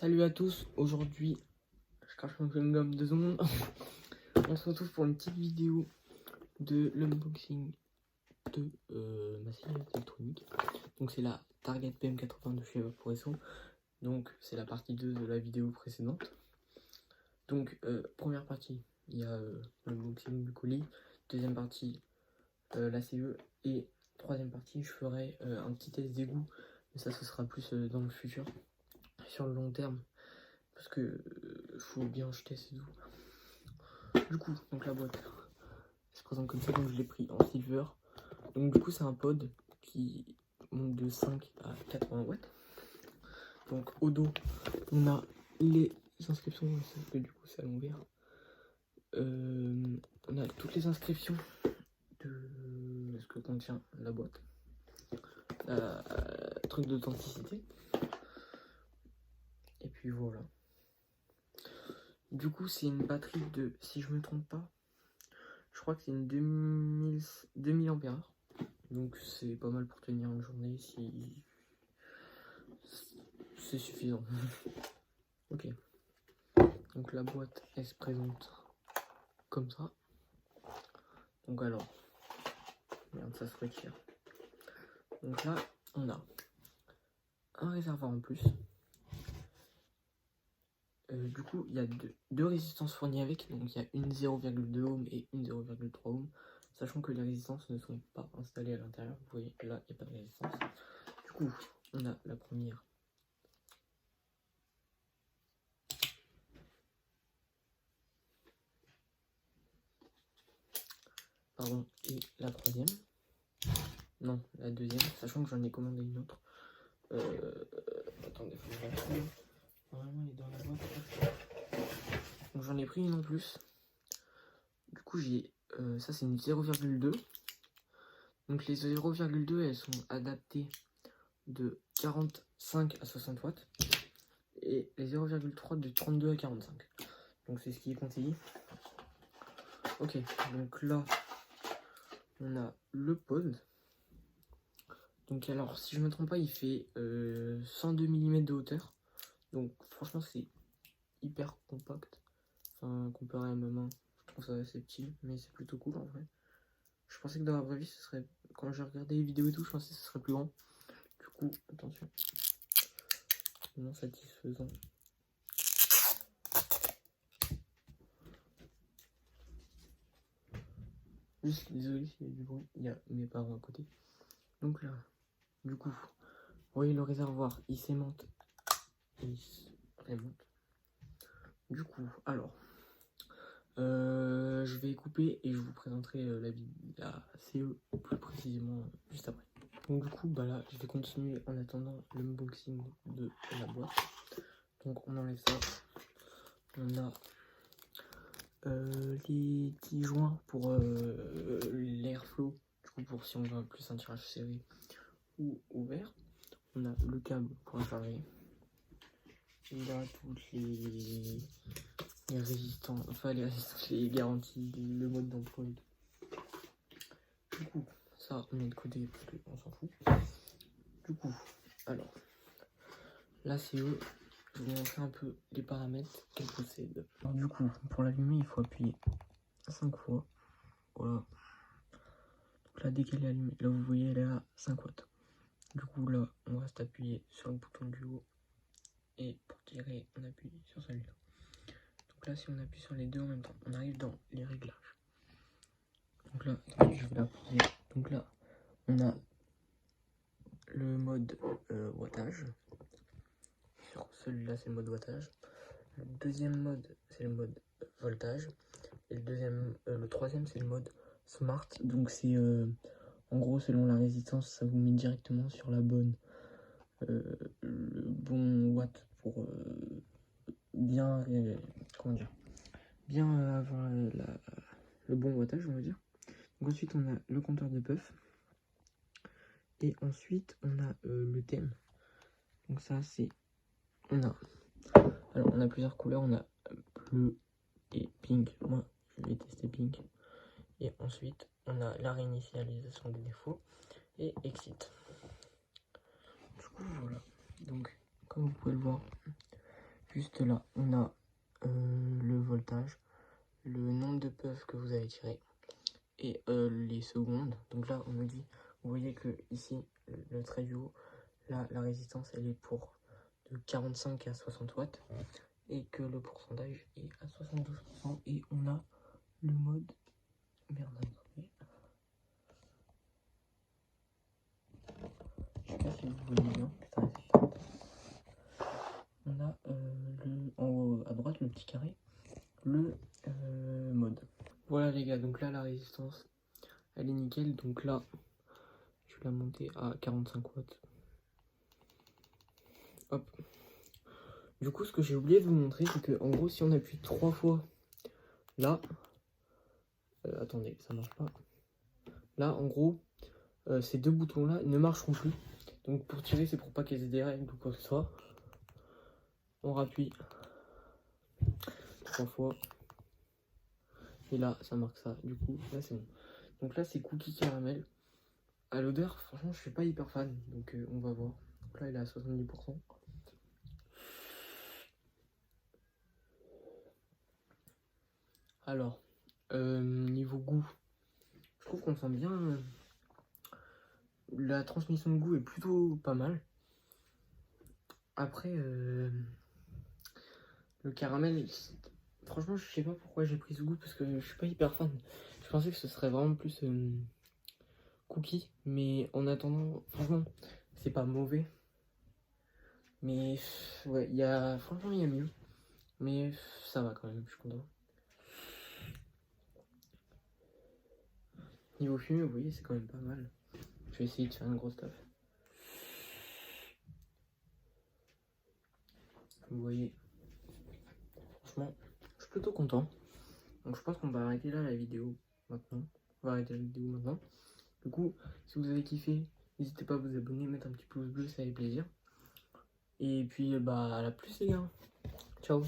Salut à tous, aujourd'hui, je crache mon chewing-gum 2 secondes. On se retrouve pour une petite vidéo de l'unboxing de ma cigarette électronique. Donc c'est la Target PM80 de chez Vaporesso. Donc c'est la partie 2 de la vidéo précédente. Donc première partie, il y a l'unboxing du colis. Deuxième partie, la CE. Et troisième partie, je ferai un petit test d'égout. Mais ça, ce sera plus dans le futur, sur le long terme. Parce que faut bien jeter ses doux. Du coup, donc la boîte elle se présente comme ça, donc je l'ai pris en silver. Donc du coup c'est un pod qui monte de 5 à 80 watts. Donc au dos, on a les inscriptions, que du coup c'est à l'envers. On a toutes les inscriptions de ce que contient la boîte. Truc d'authenticité. Et puis voilà. Du coup, c'est une batterie de, si je me trompe pas, je crois que c'est une 2000 ampères. Donc c'est pas mal pour tenir une journée si c'est suffisant. Ok. Donc la boîte, elle se présente comme ça. Donc alors, merde, ça se retire. Donc là, on a un réservoir en plus. Du coup, il y a deux résistances fournies avec. Donc il y a une 0,2 ohm et une 0,3 ohm. Sachant que les résistances ne sont pas installées à l'intérieur. Vous voyez, là, il n'y a pas de résistance. Du coup, on a la première. Pardon, et la troisième. Non, la deuxième, sachant que j'en ai commandé une autre. Attendez, faut que je la trouve. Normalement, elle est dans la boîte. Donc j'en ai pris une en plus. Du coup, j'ai ça, c'est une 0,2. Donc les 0,2, elles sont adaptées de 45 à 60 watts. Et les 0,3 de 32 à 45. Donc c'est ce qui est conseillé. Ok, donc là, on a le pod. Donc alors, si je me trompe pas, il fait 102 mm de hauteur. Donc franchement, c'est hyper compact. Enfin, comparé à ma main, je trouve ça assez petit, mais c'est plutôt cool en vrai. Je pensais que dans la vraie vie, ce serait, quand j'ai regardé les vidéos et tout, je pensais que ce serait plus grand. Du coup, attention. Non satisfaisant. Juste, désolé s'il y a du bruit, il y a mes parents à côté. Donc là, du coup, vous voyez le réservoir, il s'aimante et il se remonte. Du coup, alors, je vais couper et je vous présenterai la CE plus précisément juste après. Donc du coup, bah là, je vais continuer en attendant l'unboxing de la boîte. Donc on enlève ça. On a les petits joints pour l'airflow, du coup pour si on veut plus un tirage serré ou ouvert. On a le câble pour la charger. Il a toutes les résistants, enfin les résistances, les garanties, le mode d'emploi et tout. Du coup, ça on met de côté parce qu'on s'en fout. Du coup, alors, la CE, je vais vous montrer un peu les paramètres qu'elle possède. Alors du coup, pour l'allumer, il faut appuyer 5 fois. Voilà. Donc là, dès qu'elle est allumée, là vous voyez, elle est à 5 watts. Du coup, là, on reste appuyé sur le bouton du haut. Et pour tirer, on appuie sur celui-là. Donc là, si on appuie sur les deux en même temps, on arrive dans les réglages. Donc là, je vais la poser. Donc là, on a le mode wattage. Sur celui-là, c'est le mode wattage. Le deuxième mode, c'est le mode voltage. Et le troisième, c'est le mode smart. Donc c'est en gros, selon la résistance, ça vous met directement sur le bon watt pour bien, comment dire, bien avoir le bon wattage, on va dire. Donc ensuite, on a le compteur de puff. Et ensuite, on a le thème. Donc ça, c'est, alors on a plusieurs couleurs. On a bleu et pink. Moi, je vais tester pink. Et ensuite, on a la réinitialisation des défauts et exit. Du coup, voilà. Donc, comme vous pouvez le voir, Juste là, on a le voltage, le nombre de puffs que vous avez tiré et les secondes. Donc là, on me dit, vous voyez que ici, le trait du haut, là, la résistance, elle est pour de 45 à 60 watts et que le pourcentage est à 72%. Et on a le mode... Merde, attendez. Je sais pas si vous voyez bien. Putain, on a en haut à droite, le petit carré, le mode. Voilà les gars, donc là la résistance elle est nickel. Donc là je vais la monter à 45 watts. Hop. Du coup ce que j'ai oublié de vous montrer, c'est que en gros si on appuie 3 fois là, attendez, ça marche pas. Là en gros ces deux boutons là ne marcheront plus. Donc pour tirer, c'est pour pas qu'ils aient des règles ou quoi que ce soit. On rappuie 3 fois. Et là ça marque ça. Du coup là c'est bon. Donc là c'est cookie caramel. À l'odeur, franchement, je suis pas hyper fan, donc on va voir. Donc là, il est à 70%. Alors, niveau goût, je trouve qu'on sent bien. La transmission de goût est plutôt pas mal. Après, le caramel, franchement, je sais pas pourquoi j'ai pris ce goût, parce que je suis pas hyper fan. Je pensais que ce serait vraiment plus cookie, mais en attendant, franchement, c'est pas mauvais. Mais ouais, franchement, il y a mieux. Mais ça va quand même, je suis content. Niveau fumée, vous voyez, c'est quand même pas mal. Je vais essayer de faire une grosse taf. Vous voyez, franchement, je suis plutôt content. Donc je pense qu'on va arrêter là la vidéo maintenant. On va arrêter la vidéo maintenant. Du coup, si vous avez kiffé, n'hésitez pas à vous abonner, mettre un petit pouce bleu, ça fait plaisir. Et puis, bah, à la plus les gars. Ciao.